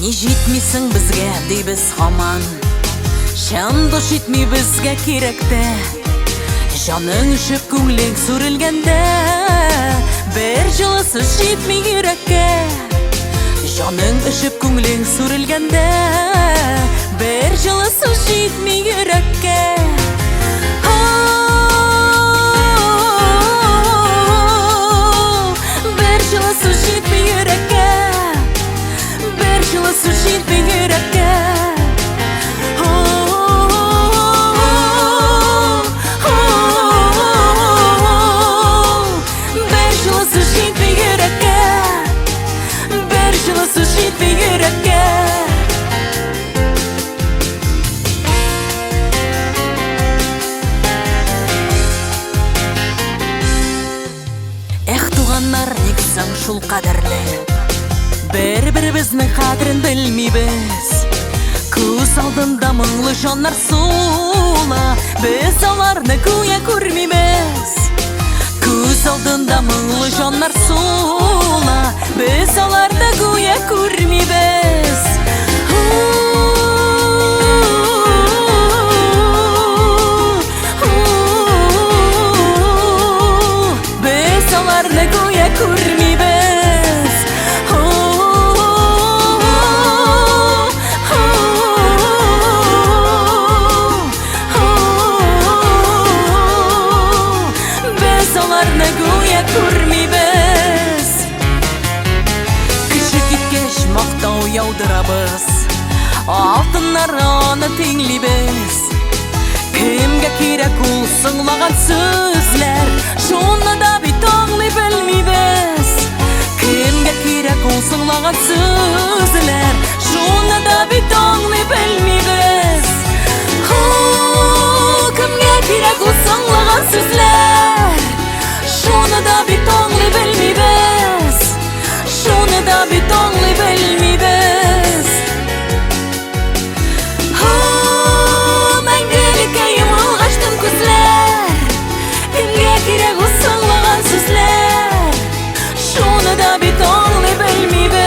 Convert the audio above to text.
Ни жетмейсің бізге дейбіз хаман, шам дос жетмей бізге керекті. Жаның үшіп көңлең сүрілгенде, бір жылысыз жетмей керекке. Жаның үшіп көңлең сүрілгенде, бір жылысыз жетмей керекке. Бір жылысыз жетмей керекке, бір жылысыз жетмей керекке. Нексаң шул қадірлі, бір-біріміздің қадірін білмейбіз. Көз алдында мұңлы жандар сула, біз оларны көе көрмейміз. Көз алдында мұңлы жандар сула, біз оларды көе көрмейбіз. Біз оларны көе көрмейбіз. Біз оларны көе көрмейбіз. Кіші кеткеш мақтау яудырабыз, алтыннар аны теңлейбіз. Кімге керек ол сыңлаған сөзлер, шоны да бит аңлай білмейбіз. Кімге керек ол сыңлаған сөзлер, шоны да бит аңлай білмейбіз. Кімге керек ол сыңлаған сөзлер, шоны да бит аңлай білмейбіз. Шоны да бит аңлай білмейбіз. Керек ол саңлаған сөзлер, шоны да бит аңлай білмейбіз.